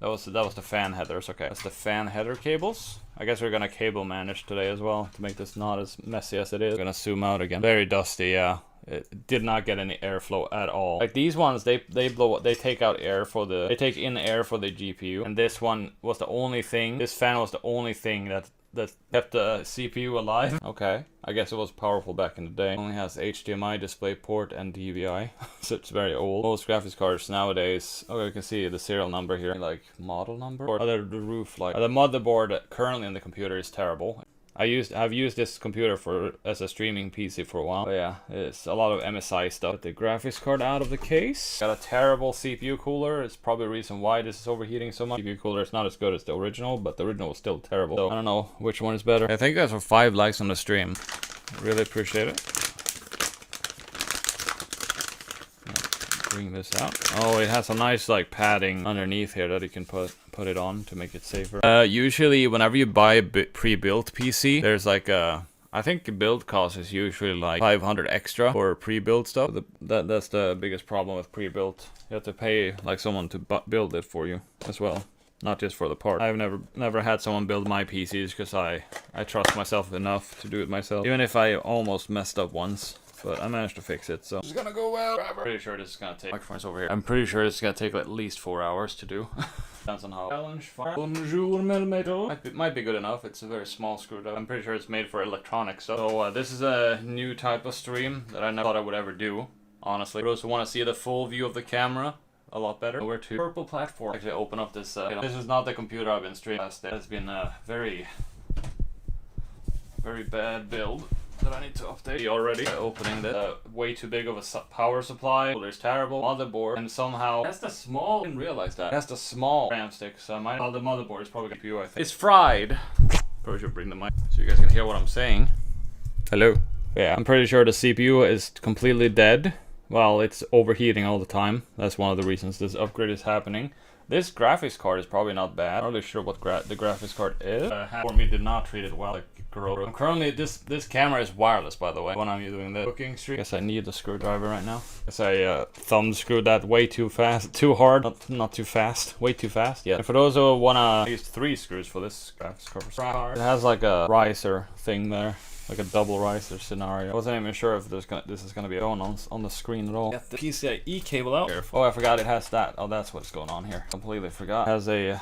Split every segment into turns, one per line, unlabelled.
That was the fan headers. Okay, that's the fan header cables. I guess we're gonna cable manage today as well to make this not as messy as it is. We're gonna zoom out again. Very dusty, yeah. It did not get any airflow at all. Like these ones, they take out air for the, they take in air for the GPU. And this one was the only thing, this fan was the only thing that kept the CPU alive. Okay, I guess it was powerful back in the day. It only has HDMI, DisplayPort, and DVI. So it's very old. Most graphics cards nowadays, oh, you can see the serial number here, like model number, or the roof light. The motherboard currently in the computer is terrible. I've used this computer as a streaming PC for a while. But yeah, it's a lot of MSI stuff. Get the graphics card out of the case. Got a terrible CPU cooler. It's probably the reason why this is overheating so much. CPU cooler is not as good as the original, but the original was still terrible. So I don't know which one is better. I thank you guys for 5 likes on the stream. Really appreciate it. Bring this out. Oh, it has a nice like padding underneath here that you can put it on to make it safer. Usually whenever you buy a pre-built PC, there's like a, I think the build cost is usually like 500 extra for pre-built stuff. That's the biggest problem with pre-built. You have to pay like someone to build it for you as well, not just for the part. I've never had someone build my PCs because I trust myself enough to do it myself, even if I almost messed up once. But I managed to fix it, so it's gonna go well. I'm pretty sure this is gonna take, microphone's over here. I'm pretty sure this is gonna take at least 4 hours to do. Depends on how. Challenge bonjour millimeter. Might be good enough. It's a very small screwdriver. I'm pretty sure it's made for electronic stuff. So this is a new type of stream that I never thought I would ever do, honestly. For those who want to see the full view of the camera a lot better, we're to purple platform. Actually, open up this. This is not the computer I've been streaming last day. It's been a very bad build that I need to update already. Opening the way too big of a power supply. Oh, there's terrible motherboard, and somehow that's the small. I didn't realize that. That's the small RAM stick. So my the motherboard is probably GPU. I think it's fried. Probably should bring the mic so you guys can hear what I'm saying. Hello. Yeah, I'm pretty sure the CPU is completely dead. Well, it's overheating all the time. That's one of the reasons this upgrade is happening. This graphics card is probably not bad. I'm not really sure what the graphics card is. For me, did not treat it well. Like, I'm currently, this camera is wireless, by the way, when I'm doing the cooking stream. I guess I need the screwdriver right now. I guess I thumb screwed that way too fast, too hard, not too fast, way too fast. Yeah. And for those who wanna use 3 screws for this graphics card, it has like a riser thing there. Like a double riser scenario. I wasn't even sure if this is gonna be on the screen at all. Get the PCIe cable out. Oh, I forgot it has that. Oh, that's what's going on here. Completely forgot. It has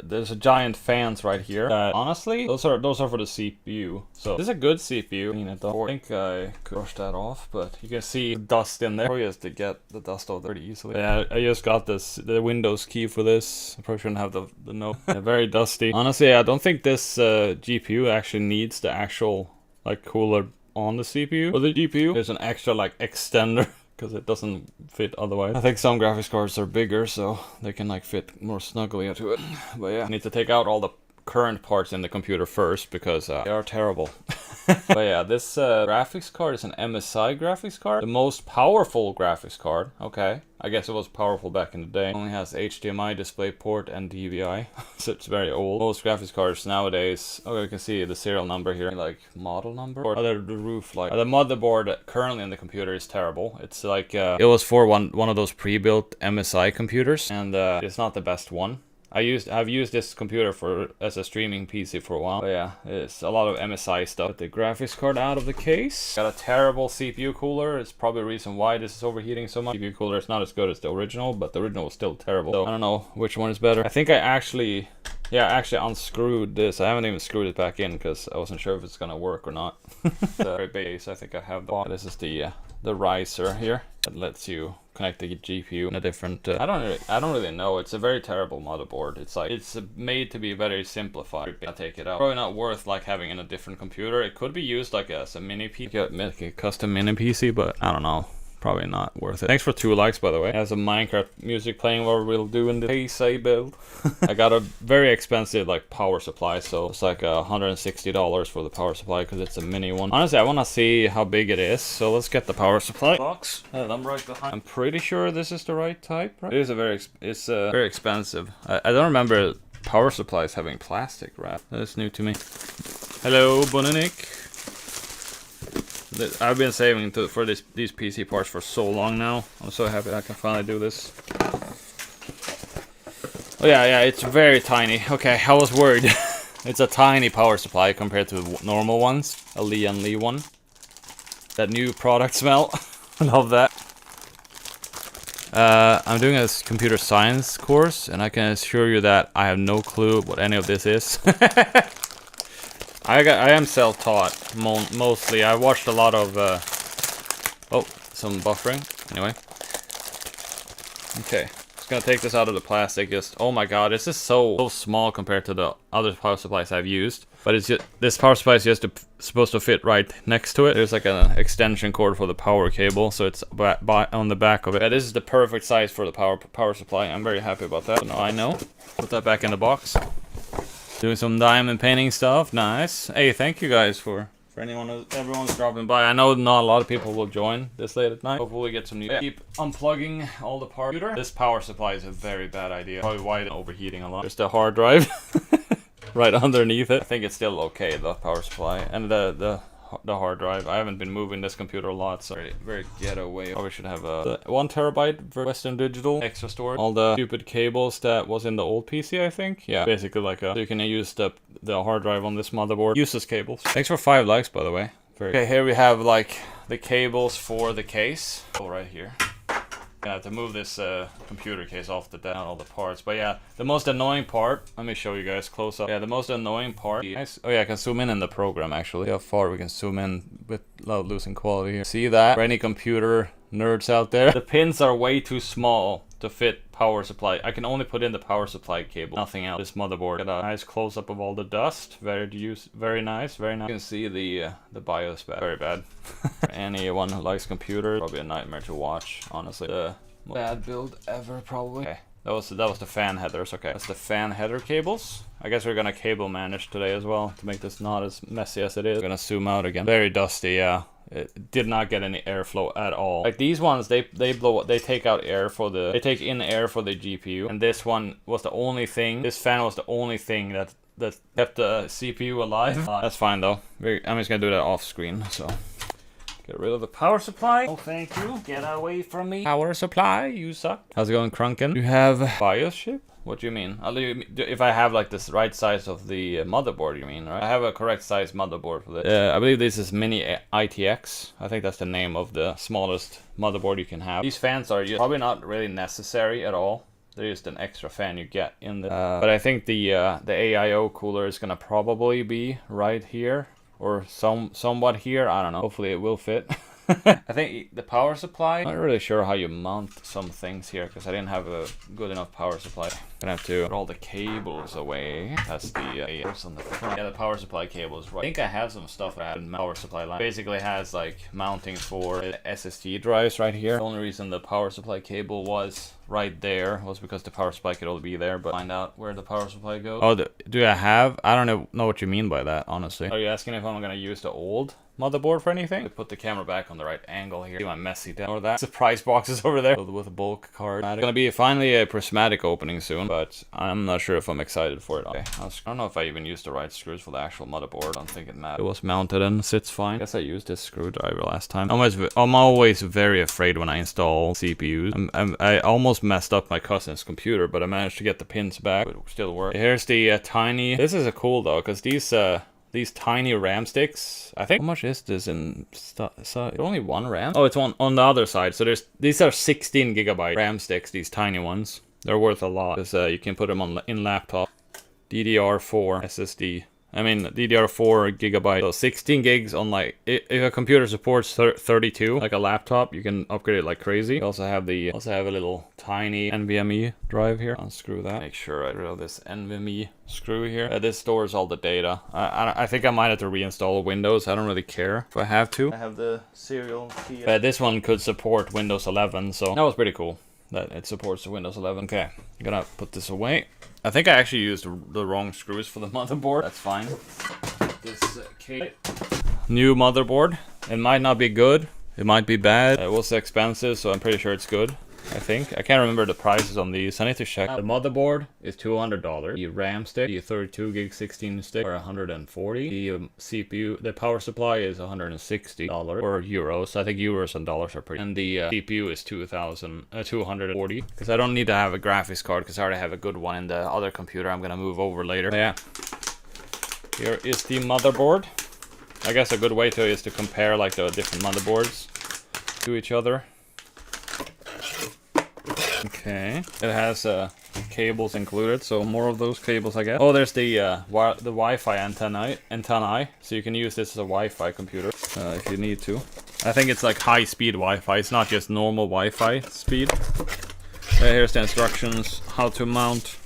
there's a giant fans right here. Honestly, those are for the CPU. So this is a good CPU. Clean it up. I think I could brush that off, but you can see dust in there. Probably has to get the dust off pretty easily. Yeah, I just got the Windows key for this. I probably shouldn't have the note. Yeah, very dusty. Honestly, I don't think this GPU actually needs the actual like cooler on the CPU or the GPU. There's an extra like extender because it doesn't fit otherwise. I think some graphics cards are bigger so they can like fit more snugly into it. But yeah, I need to take out all the current parts in the computer first because they are terrible. But yeah, this graphics card is an MSI graphics card. The most powerful graphics card. Okay, I guess it was powerful back in the day. It only has HDMI, DisplayPort, and DVI. So it's very old. Most graphics cards nowadays, oh, you can see the serial number here, like model number, or the roof light. The motherboard currently in the computer is terrible. It's like it was for one of those pre-built MSI computers, and it's not the best one. I've used this computer as a streaming PC for a while. But yeah, it's a lot of MSI stuff. Get the graphics card out of the case. Got a terrible CPU cooler. It's probably the reason why this is overheating so much. CPU cooler is not as good as the original, but the original was still terrible. So I don't know which one is better. I think I actually unscrewed this. I haven't even screwed it back in because I wasn't sure if it's gonna work or not. The base, I think I have the. This is the riser here that lets you connect the GPU in a different. I don't really know. It's a very terrible motherboard. It's like it's made to be very simplified. I take it out. Probably not worth like having in a different computer. It could be used like as a mini PC, make a custom mini PC, but I don't know. Probably not worth it. Thanks for 2 likes, by the way. It has a Minecraft music playing while we'll do in the PC build. I got a very expensive like power supply, so it's like $160 for the power supply because it's a mini one. Honestly, I want to see how big it is, so let's get the power supply box. I'm right behind. I'm pretty sure this is the right type, right? It is very expensive. I don't remember power supplies having plastic wrap. That's new to me. Hello, Bonanik. I've been saving for these PC parts for so long now. I'm so happy I can finally do this. Oh yeah, it's very tiny. Okay, I was worried. It's a tiny power supply compared to normal ones. A Lian Li one. That new product smell. Love that. I'm doing a computer science course, and I can assure you that I have no clue what any of this is. I am self-taught mostly. I watched a lot of oh, some buffering. Anyway, okay, just gonna take this out of the plastic. Just, oh my god, this is so small compared to the other power supplies I've used. But it's just, this power supply is just supposed to fit right next to it. There's like an extension cord for the power cable, so it's on the back of it. Yeah, this is the perfect size for the power supply. I'm very happy about that. So now I know. Put that back in the box. Doing some diamond painting stuff. Nice. Hey, thank you guys for everyone's dropping by. I know not a lot of people will join this late at night. Hopefully we get some new. Keep unplugging all the parts. This power supply is a very bad idea. Probably why it's overheating a lot. There's the hard drive right underneath it. I think it's still okay, the power supply and the hard drive. I haven't been moving this computer a lot, so very getaway. Probably should have a 1 terabyte for Western Digital extra storage. All the stupid cables that was in the old PC, I think. Yeah, basically like so you can use the hard drive on this motherboard. Useless cables. Thanks for 5 likes, by the way. Okay, here we have like the cables for the case. Oh, right here. I have to move this computer case off the down all the parts. But yeah, the most annoying part, let me show you guys close up. Yeah, the most annoying part. Oh yeah, I can zoom in the program actually. See how far we can zoom in without losing quality here. See that? For any computer nerds out there, the pins are way too small to fit power supply. I can only put in the power supply cable, nothing else. This motherboard. Get a nice close up of all the dust. Very nice, very nice. You can see the BIOS bad. Very bad. For anyone who likes computers, probably a nightmare to watch. Honestly, the most bad build ever, probably. Okay. That was the fan headers. Okay, that's the fan header cables. I guess we're gonna cable manage today as well to make this not as messy as it is. We're gonna zoom out again. Very dusty, yeah. It did not get any airflow at all. Like these ones, they take out air for they take in air for the GPU, and this one was the only thing. This fan was the only thing that kept the CPU alive. That's fine though. I'm just gonna do that off screen. So get rid of the power supply. Oh, thank you. Get away from me. Power supply, you suck. How's it going, Krunken? You have BIOS chip? What do you mean? If I have like this right size of the motherboard, you mean, right? I have a correct size motherboard for this. I believe this is Mini ITX. I think that's the name of the smallest motherboard you can have. These fans are probably not really necessary at all. They're just an extra fan you get in the. But I think the AIO cooler is gonna probably be right here or somewhat here. I don't know. Hopefully it will fit. I think the power supply, I'm not really sure how you mount some things here because I didn't have a good enough power supply. Gonna have to put all the cables away. That's the cables on the front. Yeah, the power supply cable is right. I think I have some stuff that in power supply line. Basically has like mounting for SSD drives right here. The only reason the power supply cable was right there was because the power supply could only be there, but find out where the power supply goes. Oh, do I have? I don't know what you mean by that, honestly. Are you asking if I'm gonna use the old motherboard for anything? Put the camera back on the right angle here. See my messy down or that surprise boxes over there with a bulk card. It's gonna be finally a prismatic opening soon, but I'm not sure if I'm excited for it. Okay, I don't know if I even used the right screws for the actual motherboard. I don't think it matters. It was mounted and sits fine. I guess I used this screwdriver last time. I'm always very afraid when I install CPUs. I almost messed up my cousin's computer, but I managed to get the pins back. It still works. Here's the tiny. This is a cool though, because these tiny RAM sticks, I think, how much is this in size? Only 1 RAM? Oh, it's on the other side. So these are 16 gigabyte RAM sticks, these tiny ones. They're worth a lot because you can put them in laptop. DDR4 SSD. I mean, DDR4 gigabyte. So 16 gigs on like, if a computer supports 32, like a laptop, you can upgrade it like crazy. You also have a little tiny NVMe drive here. Unscrew that. Make sure I rid of this NVMe screw here. This stores all the data. I think I might have to reinstall Windows. I don't really care if I have to. I have the serial key. This one could support Windows 11, so that was pretty cool that it supports the Windows 11. Okay, I'm gonna put this away. I think I actually used the wrong screws for the motherboard. That's fine. This case. New motherboard. It might not be good. It might be bad. It was expensive, so I'm pretty sure it's good. I think. I can't remember the prices on these. I need to check. The motherboard is $200. The RAM stick, the 32 gig 16 stick, are $140. The CPU, the power supply is $160 or euros. I think euros and dollars are pretty. And the CPU is 240. Because I don't need to have a graphics card because I already have a good one in the other computer I'm gonna move over later. But yeah. Here is the motherboard. I guess a good way to is to compare like the different motherboards to each other. Okay, it has cables included, so more of those cables, I guess. Oh, there's the Wi-Fi antennae, so you can use this as a Wi-Fi computer if you need to. I think it's like high-speed Wi-Fi. It's not just normal Wi-Fi speed. Here's the instructions how to mount.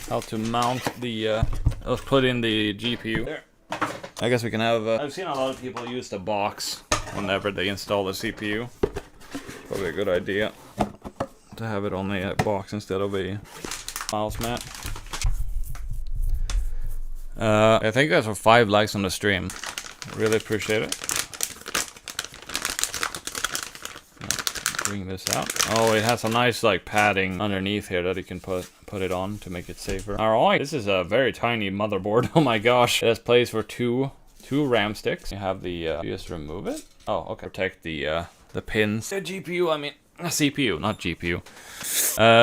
How to mount the. Let's put in the GPU. There. I guess we can have. I've seen a lot of people use the box whenever they install the CPU. Probably a good idea to have it on the box instead of a mouse mat. I think that's for 5 likes on the stream. Really appreciate it. Bring this out. Oh, it has a nice like padding underneath here that you can put it on to make it safer. Alright, this is a very tiny motherboard. Oh my gosh. It has place for two RAM sticks. You have the you just remove it. Oh, okay. Protect the pins. The GPU, I mean CPU, not GPU.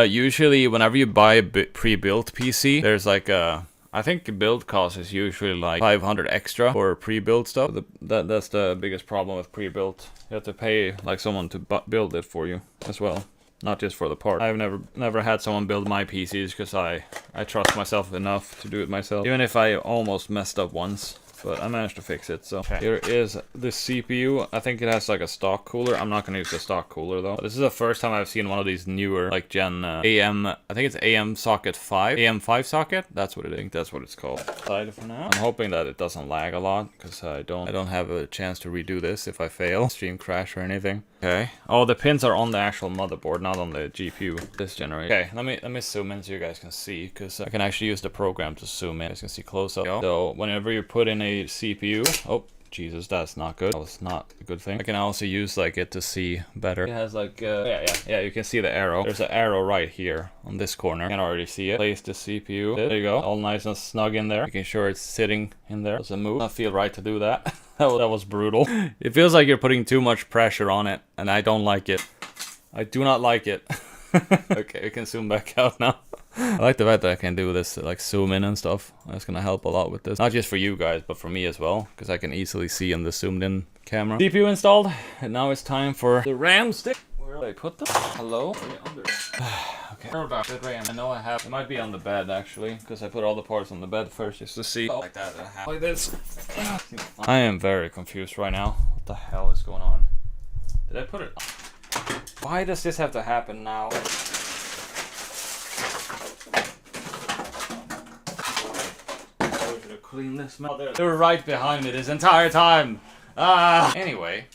Usually whenever you buy a pre-built PC, there's like a I think the build cost is usually like 500 extra for pre-built stuff. That's the biggest problem with pre-built. You have to pay like someone to build it for you as well, not just for the part. I've never had someone build my PCs because I trust myself enough to do it myself. Even if I almost messed up once. But I managed to fix it, so. Okay. Here is the CPU. I think it has like a stock cooler. I'm not gonna use the stock cooler though. This is the first time I've seen one of these newer, like Gen AM, I think it's AM socket 5. AM5 socket? That's what I think that's what it's called. Side for now. I'm hoping that it doesn't lag a lot, because I don't have a chance to redo this if I fail. Stream crash or anything. Okay. Oh, the pins are on the actual motherboard, not on the GPU this generation. Okay, let me zoom in so you guys can see, because I can actually use the program to zoom in. You can see close up. So whenever you put in a CPU, oh Jesus, that's not good. That was not a good thing. I can also use like it to see better. It has like yeah, you can see the arrow. There's an arrow right here on this corner. You can already see it. Place the CPU. There you go. All nice and snug in there. Making sure it's sitting in there. Doesn't move. Not feel right to do that. That was brutal. It feels like you're putting too much pressure on it, and I don't like it. I do not like it. Okay, we can zoom back out now. I like the fact that I can do this, like zoom in and stuff. That's gonna help a lot with this. Not just for you guys, but for me as well, because I can easily see in the zoomed in camera. CPU installed, and now it's time for the RAM stick. Where did I put them? Hello? Okay. Good RAM. I know I have. It might be on the bed actually, because I put all the parts on the bed first just to see. Oh, like that. Like this. I am very confused right now. What the hell is going on? Did I put it? Why does this have to happen now? Clean this mouth. They were right behind me this entire time. Anyway.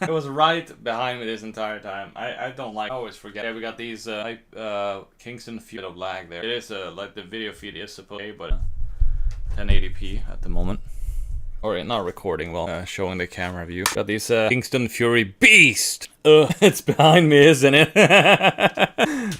It was right behind me this entire time. I don't like. I always forget. Yeah, we got these Kingston feed of lag there. It is like the video feed is supposed to be, but 1080p at the moment. Or not recording, well, showing the camera view. Got these Kingston Fury Beast! It's behind me, isn't it?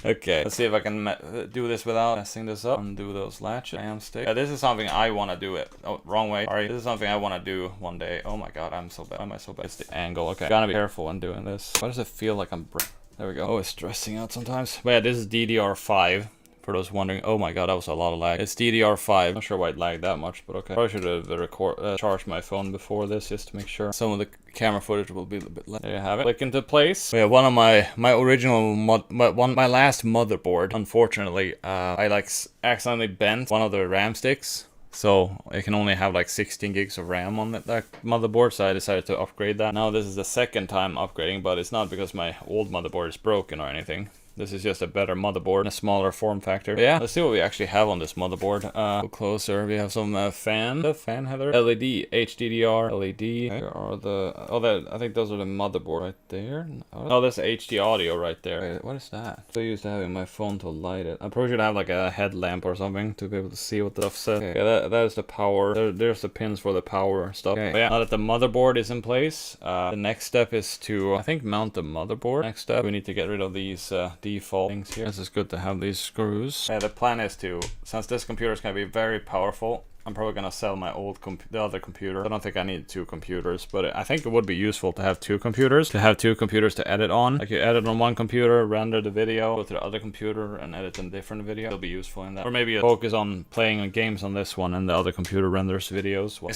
Okay, let's see if I can do this without messing this up. Undo those latches. I am stick. This is something I want to do it. Oh, wrong way. Sorry. This is something I want to do one day. Oh my god, I'm so bad. Why am I so bad? It's the angle. Okay, gotta be careful when doing this. Why does it feel like I'm... There we go. Oh, it's stressing out sometimes. But yeah, this is DDR5. For those wondering, oh my god, that was a lot of lag. It's DDR5. Not sure why it lagged that much, but okay. Probably should have charged my phone before this just to make sure some of the camera footage will be a bit less. There you have it. Click into place. Yeah, one of my original my last motherboard. Unfortunately, I like accidentally bent one of the RAM sticks. So it can only have like 16 gigs of RAM on that motherboard, so I decided to upgrade that. Now this is the second time upgrading, but it's not because my old motherboard is broken or anything. This is just a better motherboard and a smaller form factor. But yeah, let's see what we actually have on this motherboard. Go closer. We have some fan header, LED, HDDR, LED. Okay, are the I think those are the motherboard right there. Oh, that's HD audio right there. Wait, what is that? So used to having my phone to light it. I probably should have like a headlamp or something to be able to see what the stuff says. Okay, that is the power. There's the pins for the power stuff. Okay, but yeah, now that the motherboard is in place, the next step is to, I think, mount the motherboard. Next step, we need to get rid of these default things here. This is good to have these screws. The plan is to, since this computer is going to be very powerful, I'm probably going to sell my the other computer. I don't think I need 2 computers, but I think it would be useful to have 2 computers. To have 2 computers to edit on. Like you edit on one computer, render the video, go to the other computer and edit a different video. It'll be useful in that. Or maybe you focus on playing games on this one and the other computer renders videos. Well,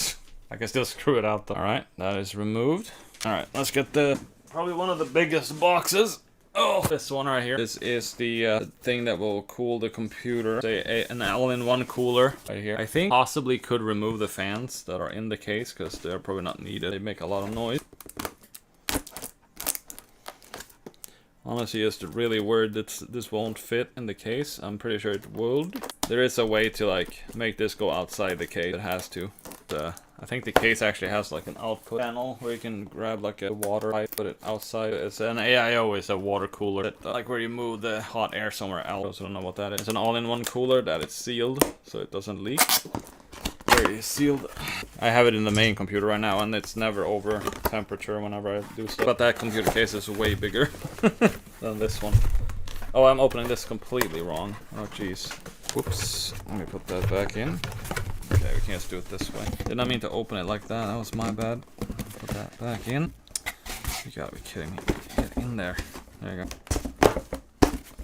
I can still screw it out though. Alright, that is removed. Alright, let's get probably one of the biggest boxes. Oh, this one right here. This is the thing that will cool the computer. Say an all-in-one cooler right here. I think possibly could remove the fans that are in the case because they're probably not needed. They make a lot of noise. Honestly, just really worried that this won't fit in the case. I'm pretty sure it would. There is a way to like make this go outside the case. It has to. I think the case actually has like an output panel where you can grab like a water pipe, put it outside. It's an AIO, is a water cooler, that, like where you move the hot air somewhere else. I don't know what that is. It's an all-in-one cooler that is sealed so it doesn't leak. Very sealed. I have it in the main computer right now and it's never over temperature whenever I do stuff. But that computer case is way bigger than this one. Oh, I'm opening this completely wrong. Oh jeez. Whoops. Let me put that back in. Okay, we can't just do it this way. Did not mean to open it like that. That was my bad. Put that back in. You gotta be kidding me. Get in there. There you go.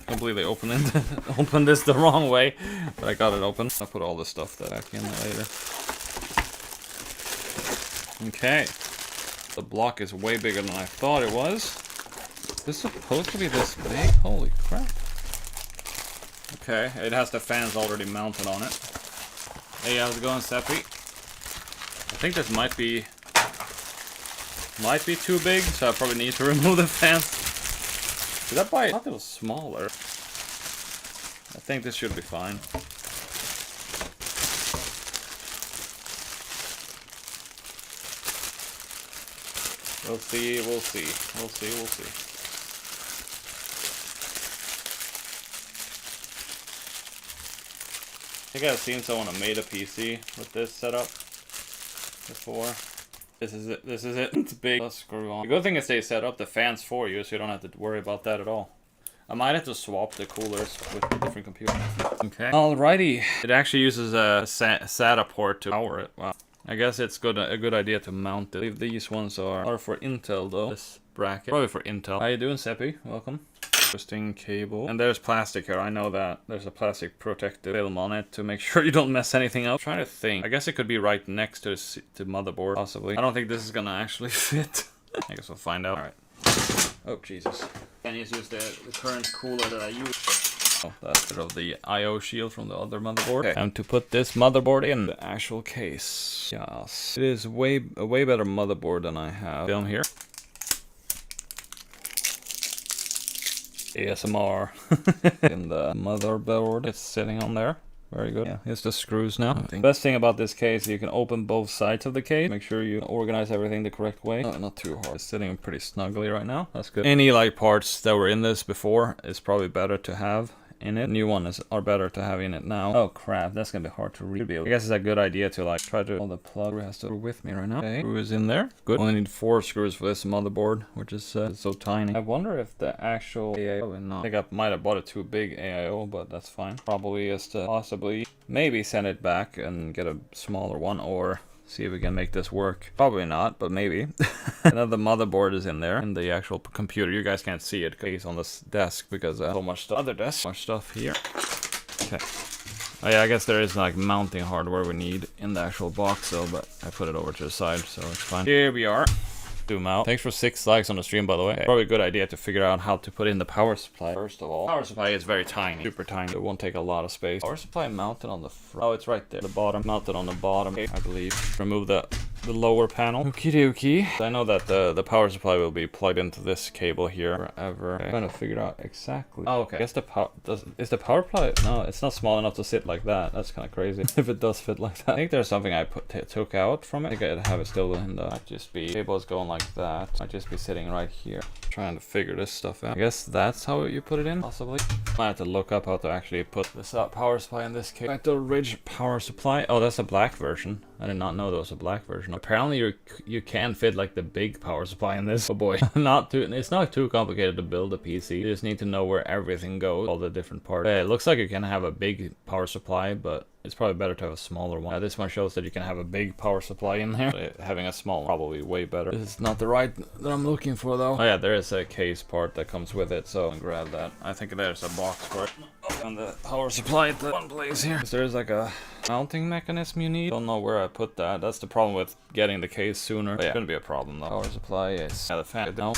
Completely opened this the wrong way, but I got it open. I'll put all this stuff back in later. Okay. The block is way bigger than I thought it was. Is this supposed to be this big? Holy crap. Okay, it has the fans already mounted on it. Hey, how's it going, Seppi? I think this might be too big, so I probably need to remove the fans. Did I buy it? I thought it was smaller. I think this should be fine. We'll see, we'll see. We'll see, we'll see. I think I've seen someone that made a PC with this setup before. This is it. This is it. It's big. Let's screw on. The good thing is they set up the fans for you, so you don't have to worry about that at all. I might have to swap the coolers with the different computers. Okay. Alrighty. It actually uses a SATA port to power it. Wow. I guess it's a good idea to mount it. I believe these ones are for Intel though. This bracket. Probably for Intel. How you doing, Seppi? Welcome. Interesting cable. And there's plastic here. I know that. There's a plastic protective film on it to make sure you don't mess anything up. I'm trying to think. I guess it could be right next to the motherboard, possibly. I don't think this is gonna actually fit. I guess we'll find out. Alright. Oh, Jesus. Can you use the current cooler that I use? Oh, that's sort of the I/O shield from the other motherboard. Okay. Time to put this motherboard in the actual case. Yes. It is a way better motherboard than I have. Film here. ASMR. In the motherboard, it's sitting on there. Very good. Yeah, here's the screws now. The best thing about this case, you can open both sides of the case. Make sure you organize everything the correct way. Not too hard. It's sitting pretty snugly right now. That's good. Any like parts that were in this before is probably better to have in it. New ones are better to have in it now. Oh crap, that's gonna be hard to rebuild. I guess it's a good idea to like try to... Oh, the plug has to go with me right now. Okay, screw is in there. Good. Only need 4 screws for this motherboard, which is so tiny. I wonder if the actual AIO... Probably not. I think I might have bought a too big AIO, but that's fine. Probably just possibly maybe send it back and get a smaller one, or see if we can make this work. Probably not, but maybe. Another motherboard is in there in the actual computer. You guys can't see it because it's on this desk because so much stuff. Other desk, much stuff here. Okay. Oh yeah, I guess there is like mounting hardware we need in the actual box though, but I put it over to the side, so it's fine. Here we are. Zoom out. Thanks for 6 likes on the stream, by the way. Probably a good idea to figure out how to put in the power supply first of all. Power supply is very tiny, super tiny. It won't take a lot of space. Power supply mounted on the front. Oh, it's right there. The bottom, mounted on the bottom, I believe. Remove the the lower panel. Okie dokie. I know that the power supply will be plugged into this cable here forever. Okay. I'm trying to figure out exactly. Oh, okay. I guess the power is the power supply. No, it's not small enough to sit like that. That's kind of crazy. If it does fit like that. I think there's something I took out from it. I think I'd have it still in the. Might just be cables going like that. Might just be sitting right here. Trying to figure this stuff out. I guess that's how you put it in, possibly. I have to look up how to actually put this power supply in this case. Like the Ridge power supply. Oh, that's a black version. I did not know there was a black version. Apparently you can fit like the big power supply in this. Oh boy. It's not too complicated to build a PC. You just need to know where everything goes, all the different parts. It looks like you can have a big power supply, but it's probably better to have a smaller one. This one shows that you can have a big power supply in here. But having a small probably way better. This is not the right that I'm looking for though. Oh yeah, there is a case part that comes with it, so I'll grab that. I think there's a box for it. And the power supply at the one place here. There's like a mounting mechanism you need. Don't know where I put that. That's the problem with getting the case sooner. But yeah, shouldn't be a problem though. Power supply is the fan. No.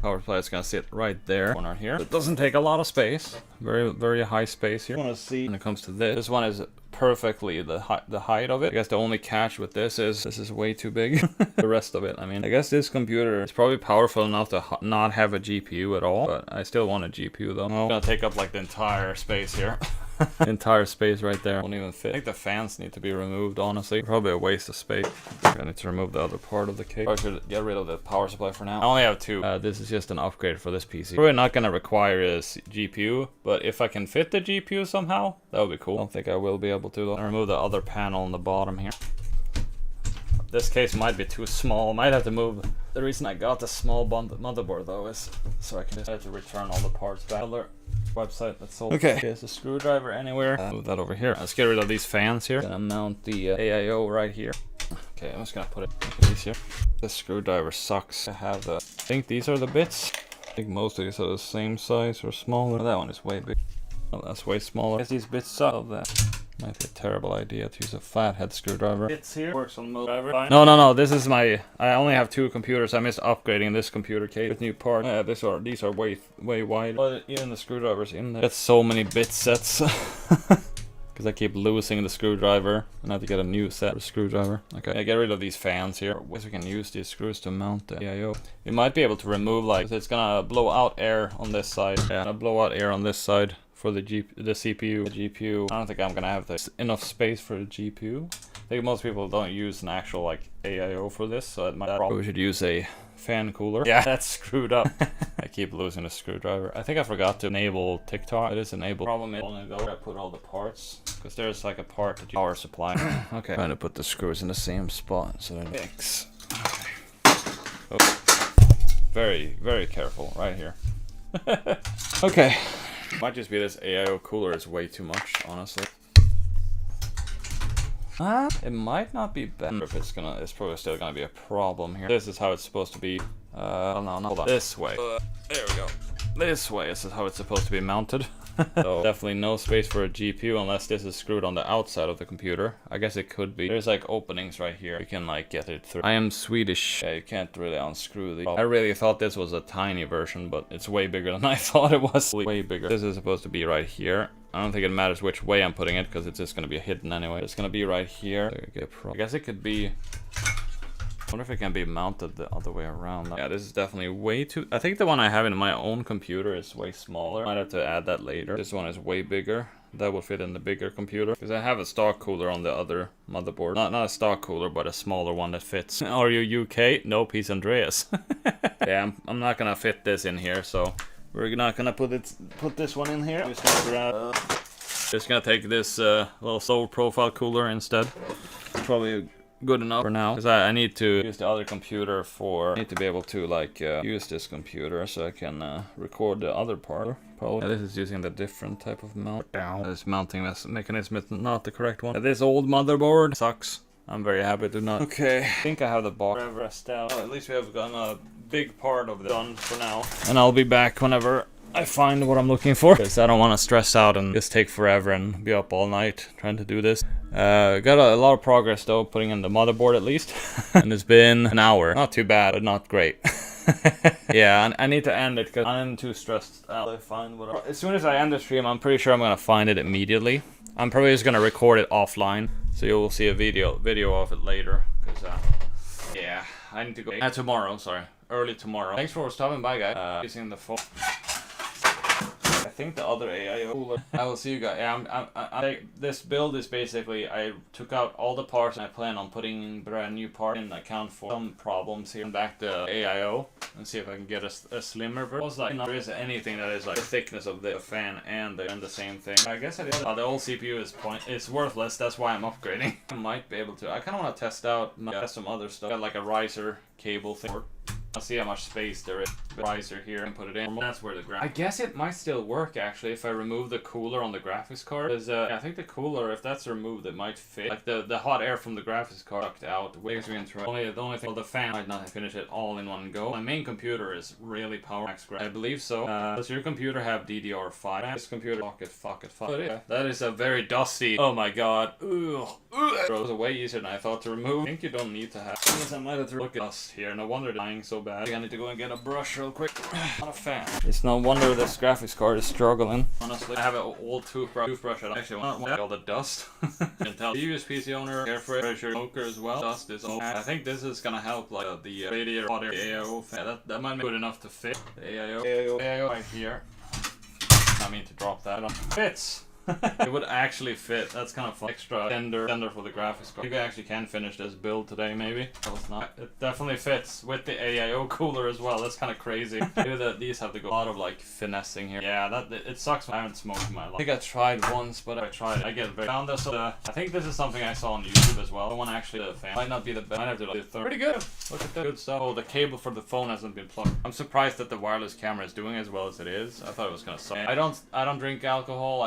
Power supply is gonna sit right there, corner here. It doesn't take a lot of space. Very high space here. I want to see when it comes to this. This one is perfectly the height of it. I guess the only catch with this is way too big. The rest of it, I mean, I guess this computer is probably powerful enough to not have a GPU at all, but I still want a GPU though. I'm gonna take up like the entire space here. Entire space right there won't even fit. I think the fans need to be removed, honestly. Probably a waste of space. I need to remove the other part of the case. I should get rid of the power supply for now. I only have two. This is just an upgrade for this PC. Probably not gonna require a GPU, but if I can fit the GPU somehow, that would be cool. I don't think I will be able to though. I'll remove the other panel on the bottom here. This case might be too small. Might have to move. The reason I got the small motherboard though is so I can just have to return all the parts back. Website that's sold. Okay, there's a screwdriver anywhere. Move that over here. Let's get rid of these fans here. Gonna mount the AIO right here. Okay, I'm just gonna put it like these here. This screwdriver sucks. I think these are the bits. I think most of these are the same size or smaller. That one is way big. Oh, that's way smaller. I guess these bits suck. Of that. Might be a terrible idea to use a flathead screwdriver. Bits here. Works on most driver. No. This is my. I only have two computers. I missed upgrading this computer case with new parts. Yeah, these are way wide. But even the screwdrivers in there. That's so many bit sets. Because I keep losing the screwdriver and I have to get a new set of screwdriver. Okay, I get rid of these fans here. I guess we can use these screws to mount the AIO. We might be able to remove like it's gonna blow out air on this side. Yeah, gonna blow out air on this side. For the CPU, the GPU. I don't think I'm gonna have enough space for the GPU. I think most people don't use an actual like AIO for this, so it might probably we should use a fan cooler. Yeah, that's screwed up. I keep losing the screwdriver. I think I forgot to enable TikTok. It is enabled. Problem is, long ago I put all the parts because there's like a part that you power supply. Okay, trying to put the screws in the same spot so that it fix. Oh, very careful right here. Okay. Might just be this AIO cooler is way too much, honestly. It might not be better if it's probably still gonna be a problem here. This is how it's supposed to be. Oh no, hold on. This way. There we go. This way, this is how it's supposed to be mounted. So definitely no space for a GPU unless this is screwed on the outside of the computer. I guess it could be. There's like openings right here. You can like get it through. I am Swedish. Yeah, you can't really unscrew these. I really thought this was a tiny version, but it's way bigger than I thought it was. Way bigger. This is supposed to be right here. I don't think it matters which way I'm putting it because it's just gonna be hidden anyway. It's gonna be right here. I guess it could be. I wonder if it can be mounted the other way around. Yeah, this is definitely way too... I think the one I have in my own computer is way smaller. Might have to add that later. This one is way bigger. That will fit in the bigger computer. Because I have a stock cooler on the other motherboard. Not a stock cooler, but a smaller one that fits. Are you UK? No, peace Andreas. Yeah, I'm not gonna fit this in here, so... We're not gonna put this one in here. Just gonna take this little low profile cooler instead. Probably good enough for now, because I need to use the other computer I need to be able to like use this computer so I can record the other part. Probably. Yeah, this is using the different type of mount. This mounting mechanism is not the correct one. This old motherboard sucks. I'm very happy to not. Okay, I think I have the box rest out. Well, at least we have gotten a big part of it done for now. And I'll be back whenever I find what I'm looking for, because I don't want to stress out and just take forever and be up all night trying to do this. Got a lot of progress though, putting in the motherboard at least. And it's been an hour. Not too bad, but not great. Yeah, I need to end it because I'm too stressed out. As soon as I end the stream, I'm pretty sure I'm gonna find it immediately. I'm probably just gonna record it offline, so you'll see a video of it later. Because yeah, I need to go. Tomorrow, sorry. Early tomorrow. Thanks for stopping by, guys. Using the phone. I think the other AIO cooler. I will see you guys. Yeah, this build is basically I took out all the parts and I plan on putting in brand new part and account for some problems here. And back the AIO and see if I can get a slimmer version. Also, like, there is anything that is like the thickness of the fan and the same thing. I guess I did. The old CPU is worthless. That's why I'm upgrading. I might be able to. I kind of want to test out some other stuff. Got like a riser cable thing. I'll see how much space there is. Riser here and put it in. That's where the graphics. I guess it might still work actually if I remove the cooler on the graphics card. Because I think the cooler, if that's removed, it might fit. Like the hot air from the graphics card sucked out. The only thing, well, the fan might not finish it all in one go. My main computer is really power max graphics. I believe so. Does your computer have DDR5? This computer, fuck it. Yeah. That is a very dusty. Oh my god. Ugh. It was way easier than I thought to remove. I think you don't need to have. I might have to look at dust here. No wonder it's dying so bad. I think I need to go and get a brush real quick. Not a fan. It's no wonder this graphics card is struggling. Honestly, I have an old toothbrush. I actually want all the dust. Can tell. Previous PC owner, air pressure smoker as well. Dust is all. I think this is gonna help like the radiator hot air AIO fan. That might be good enough to fit the AIO right here. I mean to drop that on. Fits. It would actually fit. That's kind of fun. Extra tender for the graphics card. Maybe I actually can finish this build today, maybe. Oh, it's not. It definitely fits with the AIO cooler as well. That's kind of crazy. Maybe these have to go a lot of like finessing here. Yeah, it sucks when I haven't smoked in my life. I think I tried once, but I tried it. I get very found this. I think this is something I saw on YouTube as well. The one actually the fan might not be the best. Might have to like the pretty good. Look at that good stuff. Oh, the cable for the phone hasn't been plugged. I'm surprised that the wireless camera is doing as well as it is. I thought it was gonna suck. I don't drink alcohol.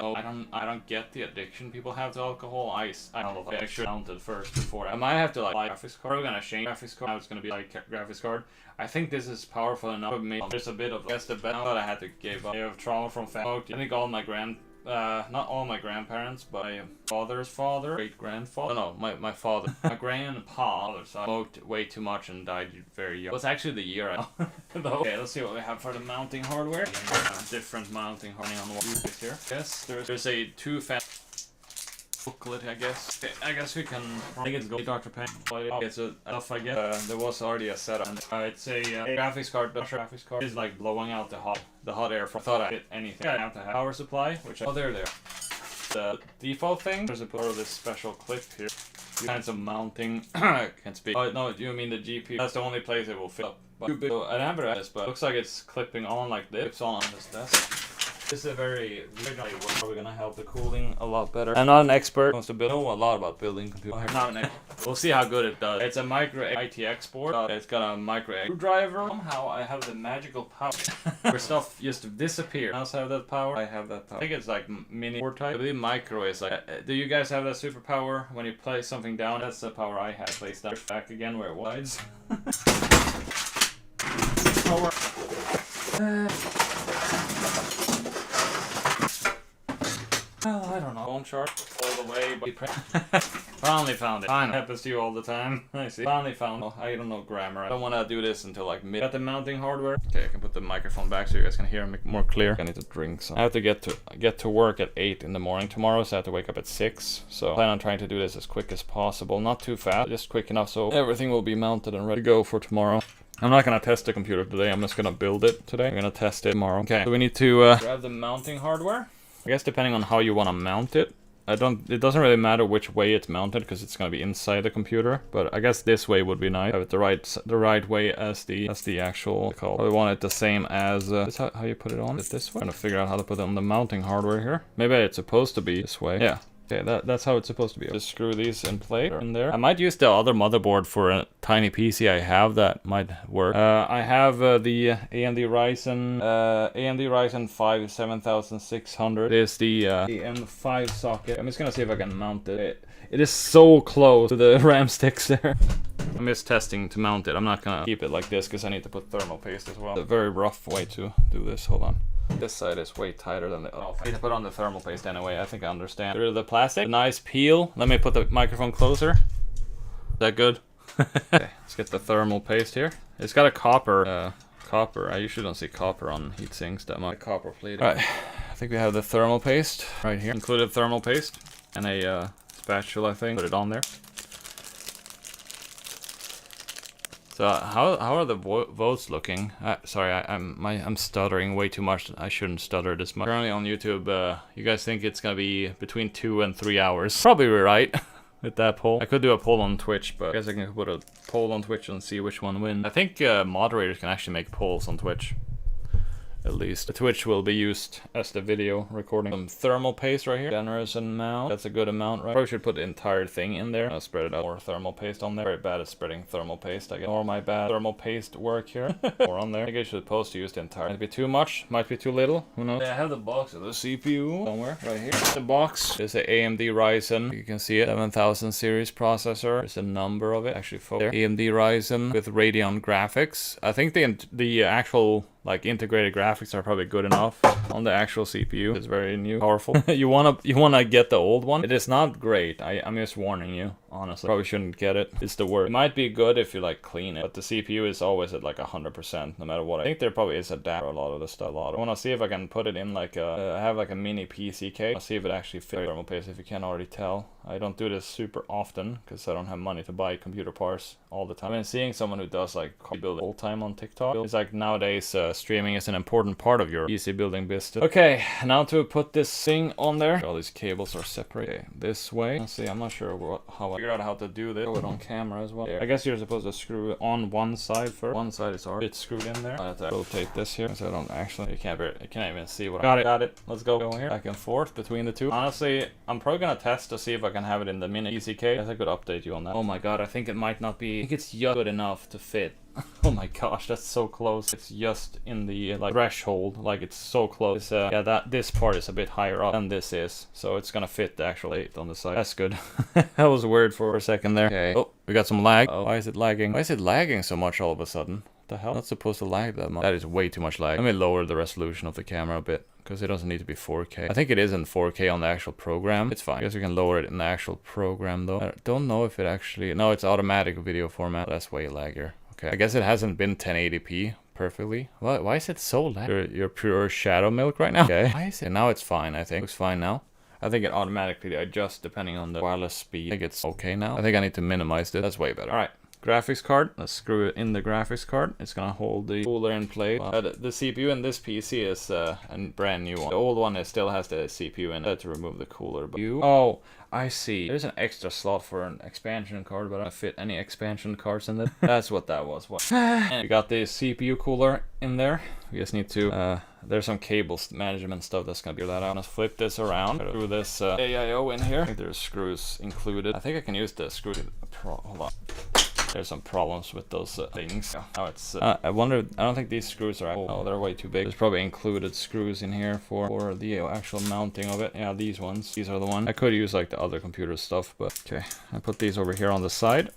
I don't get the addiction people have to alcohol. I don't know if I should mount it first before. I might have to like graphics card. We're gonna change graphics card. Now it's gonna be like graphics card. I think this is powerful enough. There's a bit of guess the bet that I had to give up. I have trauma from family. I think all my not all my grandparents, but my father's father, great grandfather. No, my father, my grandpa, smoked way too much and died very young. It was actually the year I. Okay, let's see what we have for the mounting hardware. Different mounting hardware on the wall here. Yes, there's a 2 fan booklet, I guess. Okay, I guess we can. I think it's go Dr. Pen. It's enough, I guess. There was already a setup. It's a graphics card. The graphics card is like blowing out the hot air. I thought I hit anything. I have to have power supply, which there. The default thing. There's a part of this special clip here. Kinds of mounting. Can't speak. Oh no, you mean the GPU? That's the only place it will fit up. So I never had this, but it looks like it's clipping on like this. It's on this desk. This is a very weird we're gonna help the cooling a lot better. I'm not an expert. I know a lot about building computers. Not an expert. We'll see how good it does. It's a micro ITX board. It's got a micro screwdriver. Somehow I have the magical power where stuff used to disappear. I also have that power. I have that power. I think it's like mini board type. I believe micro is like. Do you guys have that superpower when you place something down? That's the power I had. Place that back again where it was. Power. Oh, I don't know. Phone chart all the way, but finally found it. Fine. Happens to you all the time. I see. Finally found it. I don't know grammar. I don't want to do this until like mid. Got the mounting hardware. Okay, I can put the microphone back so you guys can hear me more clear. I need to drink some. I have to get to work at 8 in the morning tomorrow, so I have to wake up at 6. So I plan on trying to do this as quick as possible. Not too fast, just quick enough so everything will be mounted and ready to go for tomorrow. I'm not gonna test the computer today. I'm just gonna build it today. I'm gonna test it tomorrow. Okay, so we need to grab the mounting hardware. I guess depending on how you want to mount it, it doesn't really matter which way it's mounted because it's gonna be inside the computer. But I guess this way would be nice. Have it the right way as the actual call. We want it the same as this how you put it on. Is it this way? I'm trying to figure out how to put it on the mounting hardware here. Maybe it's supposed to be this way. Yeah. Okay, that's how it's supposed to be. Just screw these in place in there. I might use the other motherboard for a tiny PC I have that might work. I have the AMD Ryzen 5 7600. It is the M5 socket. I'm just gonna see if I can mount it. It is so close to the RAM sticks there. I'm just testing to mount it. I'm not gonna keep it like this because I need to put thermal paste as well. It's a very rough way to do this. Hold on. This side is way tighter than the other. I need to put on the thermal paste anyway. I think I understand. Get rid of the plastic. A nice peel. Let me put the microphone closer. Is that good? Okay, let's get the thermal paste here. It's got a copper. I usually don't see copper on heat sinks that much. Copper plating. Alright, I think we have the thermal paste right here. Included thermal paste and a spatula thing. Put it on there. So how are the votes looking? Sorry, I'm stuttering way too much. I shouldn't stutter this much. Currently on YouTube, you guys think it's gonna be between 2 and 3 hours? Probably right. With that poll. I could do a poll on Twitch, but I guess I can put a poll on Twitch and see which one wins. I think moderators can actually make polls on Twitch. At least. The Twitch will be used as the video recording. Some thermal paste right here. Generous amount. That's a good amount, right? Probably should put the entire thing in there. I'll spread it out. More thermal paste on there. Very bad at spreading thermal paste, I guess. Or my bad thermal paste work here. Or on there. I think I should supposed to use the entire. Might be too much. Might be too little. Who knows? Yeah, I have the box of the CPU somewhere. Right here. The box is a AMD Ryzen. You can see it. 7000 series processor. There's a number of it. Actually, there. AMD Ryzen with Radeon graphics. I think the actual like integrated graphics are probably good enough on the actual CPU. It's very new, powerful. you wanna get the old one. It is not great. I'm just warning you. Honestly, probably shouldn't get it. It's the worst. It might be good if you like clean it, but the CPU is always at like 100% no matter what. I think there probably is a DAC for a lot of the stuff. I want to see if I can put it in like a. I have like a mini PC case. I'll see if it actually fits thermal paste. If you can't already tell, I don't do this super often because I don't have money to buy computer parts all the time. I've been seeing someone who does like build all time on TikTok. It's like nowadays streaming is an important part of your PC building business. Okay, now to put this thing on there. All these cables are separated this way. Let's see. I'm not sure how I figure out how to do this. Show it on camera as well. I guess you're supposed to screw it on one side first. One side is already screwed in there. I have to rotate this here so I don't actually. You can't even see what. Got it. Let's go here. Back and forth between the two. Honestly, I'm probably gonna test to see if I can have it in the mini ECK. I guess I could update you on that. Oh my god, I think it might not be. I think it's just good enough to fit. Oh my gosh, that's so close. It's just in the like threshold, like it's so close. Yeah, this part is a bit higher up than this is, so it's gonna fit the actual 8 on the side. That's good. That was weird for a second there. Okay. Oh, we got some lag. Oh, why is it lagging? Why is it lagging so much all of a sudden? The hell? Not supposed to lag that much. That is way too much lag. Let me lower the resolution of the camera a bit, because it doesn't need to be 4K. I think it is in 4K on the actual program. It's fine. I guess we can lower it in the actual program though. I don't know if it actually. No, it's automatic video format. That's way laggier. Okay. I guess it hasn't been 1080p perfectly. Why is it so lag? You're pure shadow milk right now. Okay. Why is it? Now it's fine. I think looks fine now. I think it automatically adjusts depending on the wireless speed. I think it's okay now. I think I need to minimize this. That's way better. All right. Graphics card. Let's screw it in the graphics card. It's gonna hold the cooler in place. The CPU in this PC is a brand new one. The old one still has the CPU in it to remove the cooler. But oh, I see. There's an extra slot for an expansion card, but I don't fit any expansion cards in it. That's what that was. And we got the CPU cooler in there. We just need to. There's some cables management stuff that's gonna be that out. Let's flip this around. Through this AIO in here. I think there's screws included. I think I can use the screw. Hold on. There's some problems with those things. Now it's. I wonder. I don't think these screws are. Oh, they're way too big. There's probably included screws in here for the actual mounting of it. Yeah, these ones. These are the ones. I could use like the other computer stuff, but okay. I put these over here on the side.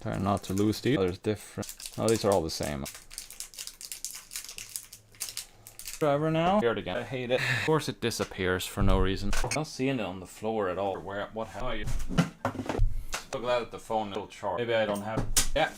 Try not to lose these. There's different. Oh, these are all the same. Driver now. Here it again. I hate it. Of course, it disappears for no reason. I'm not seeing it on the floor at all. Where? What happened? So glad that the phone will charge. Maybe I don't have it. Yeah.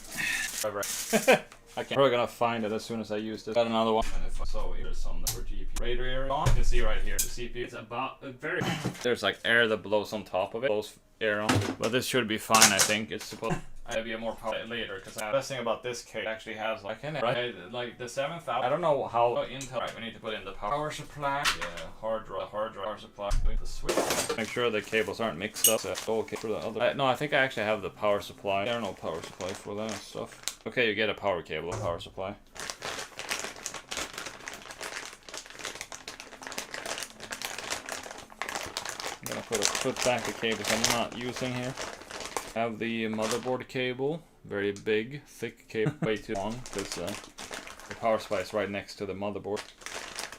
I can't. Probably gonna find it as soon as I use this. Got another one. So here's some for GPU. Radar area on. You can see right here. The CPU. It's about very. There's like air that blows on top of it. Blows air on. But this should be fine. I think it's supposed. I'll be more power later because the best thing about this case actually has like in it, right? Like the 7000. I don't know how Intel. Right, we need to put in the power supply. Yeah, hard drive power supply. The switch. Make sure the cables aren't mixed up. Okay for the other. No, I think I actually have the power supply. There are no power supply for that stuff. Okay, you get a power cable, a power supply. I'm gonna put back the cables I'm not using here. Have the motherboard cable, very big, thick cable, way too long because the power supply is right next to the motherboard.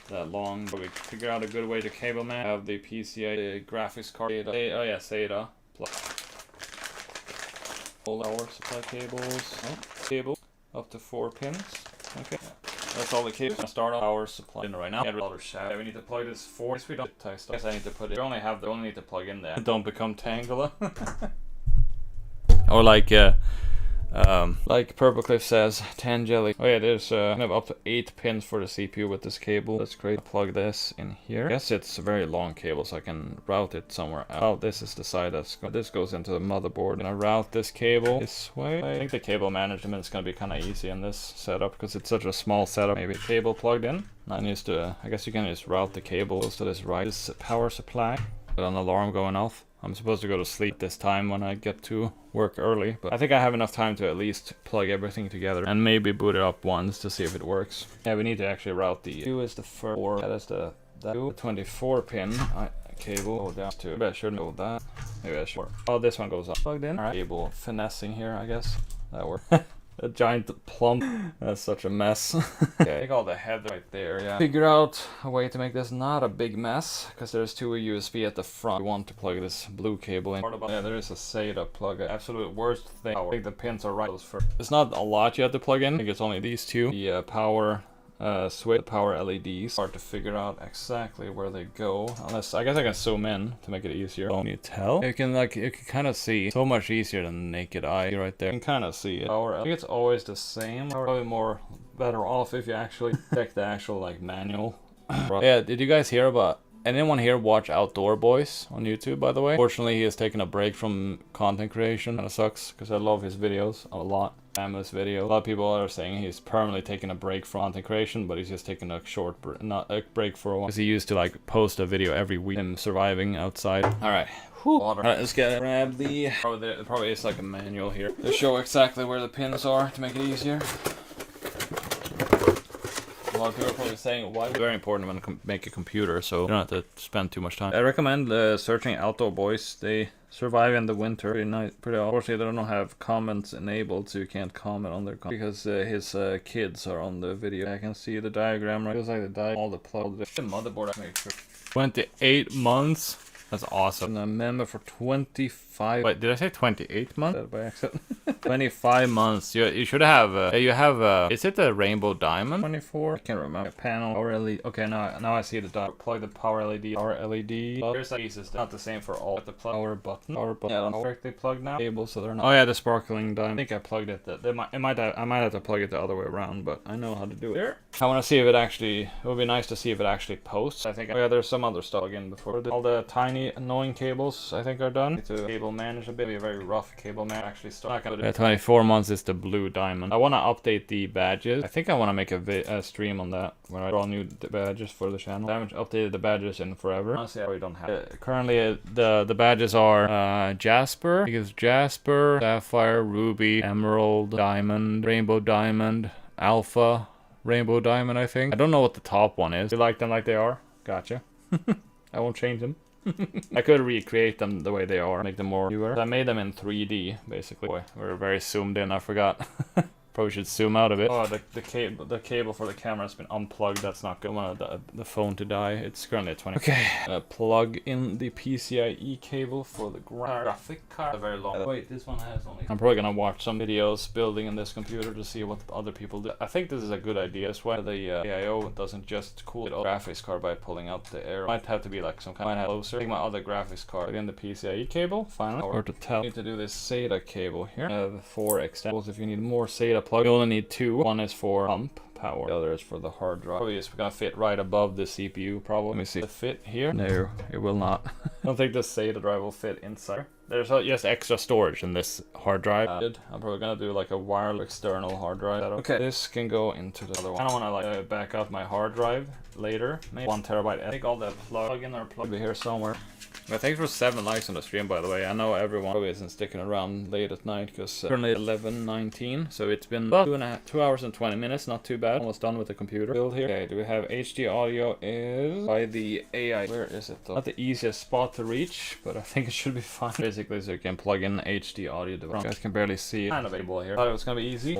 That long, but we figure out a good way to cable man. Have the PCI, the graphics card, SATA, all power supply cables, cable up to 4 pins. Okay, that's all the cables. I'm gonna start on power supply right now. Yeah, we need to plug this for. We don't tie stuff. I guess I need to put it. We only need to plug in there. Don't become Tangela. Or like Like Purplecliff says, 10 jelly. Oh yeah, there's kind of up to 8 pins for the CPU with this cable. That's great. I'll plug this in here. I guess it's a very long cable, so I can route it somewhere else. Oh, this is the side this goes into the motherboard. And I route this cable this way. I think the cable management is gonna be kind of easy in this setup because it's such a small setup. Maybe cable plugged in. I guess you can just route the cables to this right. This power supply. With an alarm going off. I'm supposed to go to sleep this time when I get to work early, but I think I have enough time to at least plug everything together and maybe boot it up once to see if it works. Yeah, we need to actually route the 2 is the first 4, that is the 24 pin cable. Go down to, maybe I shouldn't go that. Maybe I should. Oh, this one goes up. Plugged in. Alright, cable finessing here, I guess. That works. A giant plump. That's such a mess. Okay, take all the head right there, yeah. Figure out a way to make this not a big mess, because there's 2 USB at the front. We want to plug this blue cable in. Yeah, there is a SATA plug. Absolute worst thing. I think the pins are right first. It's not a lot you have to plug in. I think it's only these 2. The power switch, the power LEDs. Hard to figure out exactly where they go, unless I guess I can zoom in to make it easier. Don't you tell? You can kind of see so much easier than the naked eye right there. You can kind of see it. Power, I think it's always the same. Probably more better off if you actually check the actual like manual. Yeah, did you guys hear about? Anyone here watch Outdoor Boys on YouTube, by the way? Fortunately, he has taken a break from content creation. Kinda sucks, because I love his videos a lot. Famous video. A lot of people are saying he's permanently taking a break from content creation, but he's just taking a short not a break for a while. Because he used to like post a video every week, him surviving outside. Alright. Alright, let's grab the... Probably is like a manual here to show exactly where the pins are to make it easier. A lot of people are probably saying why. It's very important when you make a computer, so you don't have to spend too much time. I recommend searching Outdoor Boys. They survive in the winter pretty nice. Unfortunately, they don't have comments enabled, so you can't comment on their comments because his kids are on the video. I can see the diagram right. Feels like all the plug. The motherboard I made sure. 28 months. That's awesome. And a member for 25. Wait, did I say 28 months? By accident. 25 months. You should have. You have. Is it the Rainbow Diamond? 24. I can't remember. A panel. Power LED. Okay, now I see the plug the power LED. Power LED. There's a piece. Not the same for all. The power button. Power button. Yeah, I don't correctly plugged now. Cable, so they're not. Oh yeah, the sparkling diamond. I think I plugged it. I might have to plug it the other way around, but I know how to do it. There. I want to see if it actually. It would be nice to see if it actually posts. I think. Oh yeah, there's some other stuff again before. All the tiny annoying cables I think are done. Need to cable manage a bit. Be a very rough cable man. Actually start. Yeah, 24 months is the blue diamond. I want to update the badges. I think I want to make a stream on that when I draw new badges for the channel. I haven't updated the badges in forever. Honestly, I really don't have it. Currently the badges are Jasper. I think it's Jasper, Sapphire, Ruby, Emerald, Diamond, Rainbow Diamond, Alpha, Rainbow Diamond, I think. I don't know what the top one is. You like them like they are? Gotcha. I won't change them. I could recreate them the way they are, make them more newer. I made them in 3D, basically. Boy, we're very zoomed in, I forgot. Probably should zoom out a bit. Oh, the cable for the camera has been unplugged. That's not good. I want the phone to die. It's currently at 20. Okay. Plug in the PCIe cable for the graphic card. Very long. Wait, this one has only. I'm probably gonna watch some videos building in this computer to see what other people do. I think this is a good idea. That's why the AIO doesn't just cool it graphics card by pulling out the air. Might have to be like some kind of closer. Take my other graphics card. Plug in the PCIe cable. Finally. Or to tell. Need to do this SATA cable here. I have 4 extensions. If you need more SATA plug. You only need 2. One is for pump power. The other is for the hard drive. Probably it's gonna fit right above the CPU. Probably. Let me see. Does it fit here? No, it will not. I don't think the SATA drive will fit inside. There's just extra storage in this hard drive. I'm probably gonna do like a wireless external hard drive. Okay, this can go into the other one. I don't want to like back up my hard drive later. Maybe 1 terabyte. I think all the plug-in or plug here somewhere. But thanks for 7 likes on the stream, by the way. I know everyone probably isn't sticking around late at night because currently 11:19, so it's been about 2 hours and 20 minutes. Not too bad. Almost done with the computer build here. Okay, do we have HD audio? Is by the AI. Where is it though? Not the easiest spot to reach, but I think it should be fine. Basically, so you can plug in HD audio device. You guys can barely see it. Kind of able here. Thought it was gonna be easy.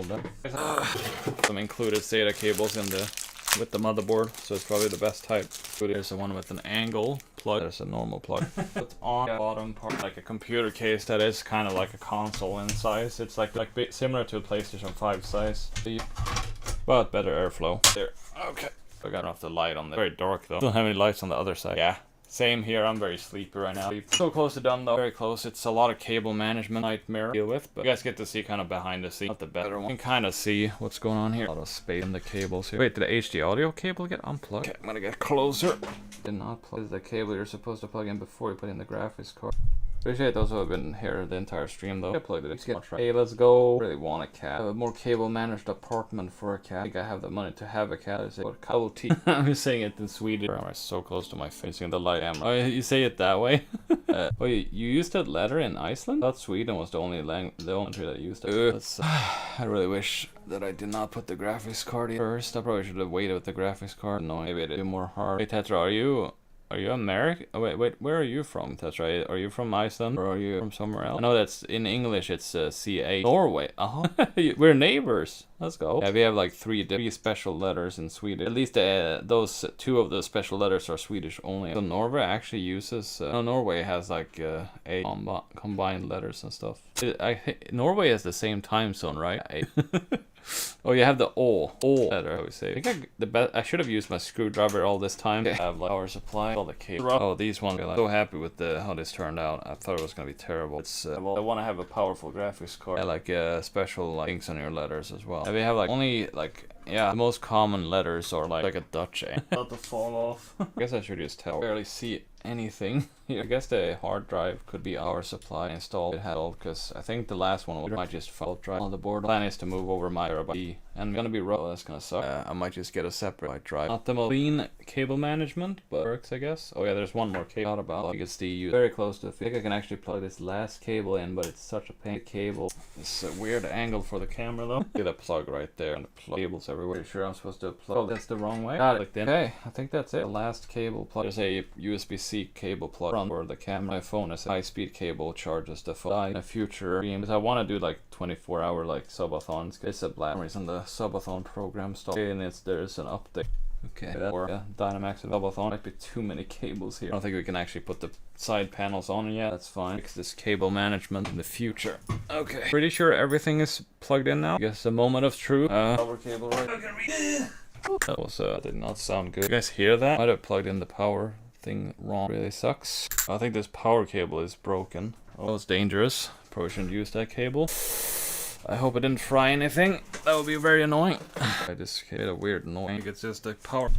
Some included SATA cables in the. With the motherboard, so it's probably the best type. There's the one with an angle plug. There's a normal plug. It's on the bottom part, like a computer case that is kind of like a console in size. It's like similar to a PlayStation 5 size, but better airflow. There. Okay. I got off the light on there. Very dark though. Don't have any lights on the other side. Yeah. Same here, I'm very sleepy right now. So close to done though, very close. It's a lot of cable management nightmare to deal with, but you guys get to see kind of behind the scenes, not the better one. You can kind of see what's going on here. A lot of space in the cables here. Wait, did the HD audio cable get unplugged? Okay, I'm gonna get closer. Did not plug. This is the cable you're supposed to plug in before you put in the graphics card. Appreciate those who have been here the entire stream though. I plugged it. Hey, let's go. Really want a cat. A more cable managed apartment for a cat. I think I have the money to have a cat. I say what cow tea. I'm saying it in Swedish. I'm so close to my face in the light. Oh, you say it that way? Oh, you used that letter in Iceland? I thought Sweden was the only country that used it. I really wish that I did not put the graphics card in first. I probably should have waited with the graphics card. No, maybe it'd be more hard. Hey, Tetra, are you American? Oh, wait, where are you from, Tetra? Are you from Iceland or are you from somewhere else? I know that's in English, it's CA. Norway. We're neighbors. Let's go. Yeah, we have like three special letters in Swedish. At least those two of the special letters are Swedish only. So Norway actually uses. Norway has like combined letters and stuff. Norway has the same time zone, right? Oh, you have the O letter, I would say. I think I should have used my screwdriver all this time. I have like power supply, all the cable. Oh, these ones. I'm so happy with how this turned out. I thought it was gonna be terrible. It's well, I want to have a powerful graphics card. I like special like things on your letters as well. And we have like only like. Yeah, the most common letters are like a Dutch A. About to fall off. I guess I should just tell. I barely see anything here. I guess the hard drive could be our supply installed. It had all because I think the last one might just fall drive on the board. Plan is to move over my terabyte and I'm gonna be rough. That's gonna suck. I might just get a separate drive. Not the most clean cable management, but works I guess. Oh yeah, there's one more cable. Not about. I think it's the very close to. I think I can actually plug this last cable in, but it's such a pain. The cable. It's a weird angle for the camera though. Get a plug right there and the plug cables everywhere. Pretty sure I'm supposed to plug. Oh, that's the wrong way. Got it. Okay, I think that's it. The last cable plug. There's a USB-C cable plug for the camera. My phone is a high-speed cable charges the phone. In a future stream, because I want to do like 24-hour like subathons. It's a black reason the subathon program stopped. Okay, and there's an update. Okay, or Dynamax and Subathon. Might be too many cables here. I don't think we can actually put the side panels on yet. That's fine. Fix this cable management in the future. Okay. Pretty sure everything is plugged in now. I guess a moment of truth. Power cable right. That was did not sound good. You guys hear that? Might have plugged in the power thing wrong. Really sucks. I think this power cable is broken. Oh, it's dangerous. Probably shouldn't use that cable. I hope it didn't fry anything. That would be very annoying. I just made a weird noise. I think it's just the power.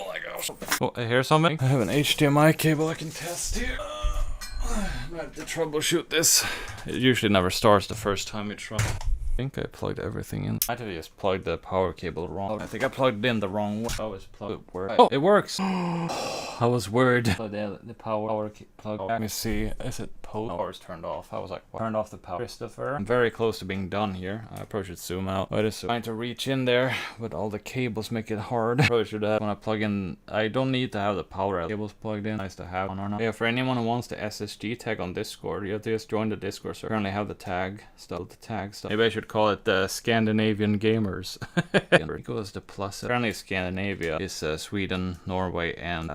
Oh my gosh. Oh, I hear something. I have an HDMI cable I can test here. I might have to troubleshoot this. It usually never starts the first time you try. I think I plugged everything in. I might have just plugged the power cable wrong. I think I plugged it in the wrong way. Oh, it's plugged. Oh, it works. I was worried. The power plug. Let me see. Is it power is turned off? I was like, what? Turned off the power. Christopher. I'm very close to being done here. I probably should zoom out. I just trying to reach in there, but all the cables make it hard. Probably should have when I plug in. I don't need to have the power cables plugged in. Nice to have one or not. Yeah, for anyone who wants the SSG tag on Discord, you have to just join the Discord. So I currently have the tag stuff. Maybe I should call it the Scandinavian Gamers. Equals the plus. Currently Scandinavia is Sweden, Norway, and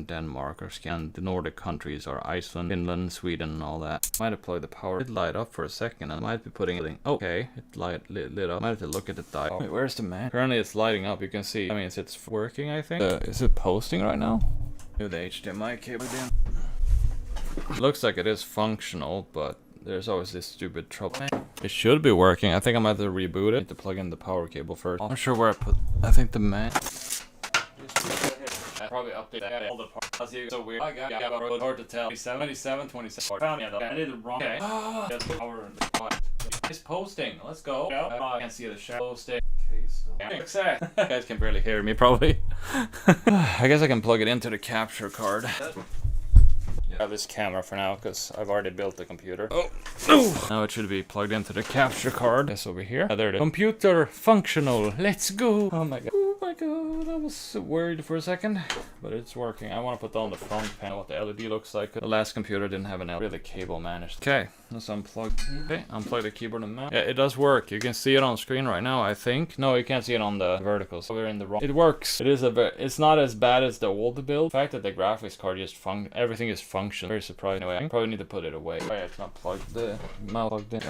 Denmark. The Nordic countries are Iceland, Finland, Sweden, and all that. Might have plugged the power. It light up for a second. I might be putting it. Oh, okay, it lit up. Might have to look at the dial. Wait, where's the man? Currently it's lighting up. You can see. I mean, it's working. I think. Is it posting right now? Do the HDMI cable again. Looks like it is functional, but there's always this stupid trouble. It should be working. I think I might have to reboot it. I need to plug in the power cable first. I'm not sure where I put. I think the man. I probably update that all the parts. So weird. I got hard to tell. 27, 27. Found me. I did it wrong. Okay. Power. It's posting. Let's go. I can't see the shadow posting. You guys can barely hear me probably. I guess I can plug it into the capture card. I have this camera for now because I've already built the computer. Oh, now it should be plugged into the capture card. It's over here. There it is. Computer functional. Let's go. Oh my god. Oh my god. I was worried for a second, but it's working. I want to put on the front panel what the LED looks like. The last computer didn't have an LED. Really cable managed. Okay, let's unplug. Okay, unplug the keyboard and mouse. Yeah, it does work. You can see it on screen right now, I think. No, you can't see it on the vertical. So we're in the wrong. It works. It is it's not as bad as the old build. The fact that the graphics card just everything is functional. Very surprising. Anyway, I probably need to put it away. Oh yeah, it's not plugged. The mouse plugged in.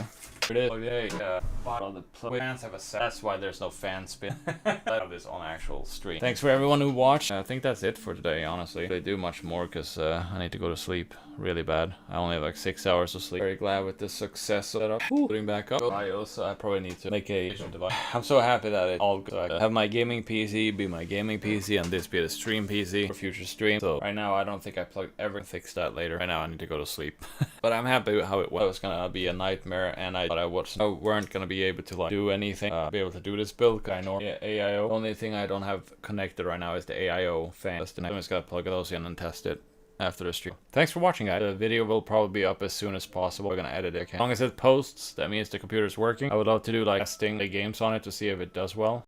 It is. Okay, bottom of the fans have a set. That's why there's no fan spin. I have this on actual stream. Thanks for everyone who watched. I think that's it for today, honestly. They do much more because I need to go to sleep really bad. I only have like 6 hours of sleep. Very glad with the success of that. Putting back up. I probably need to make a device. I'm so happy that it all good. I have my gaming PC be my gaming PC and this be the stream PC for future stream. So right now I don't think I plugged everything. Fix that later. Right now I need to go to sleep. But I'm happy with how it was. It was gonna be a nightmare and I thought I weren't gonna be able to like do anything, be able to do this build. I know AIO. The only thing I don't have connected right now is the AIO fan. I'm just gonna plug those in and test it after the stream. Thanks for watching, guys. The video will probably be up as soon as possible. We're gonna edit it. As long as it posts, that means the computer's working. I would love to do like testing the games on it to see if it does well.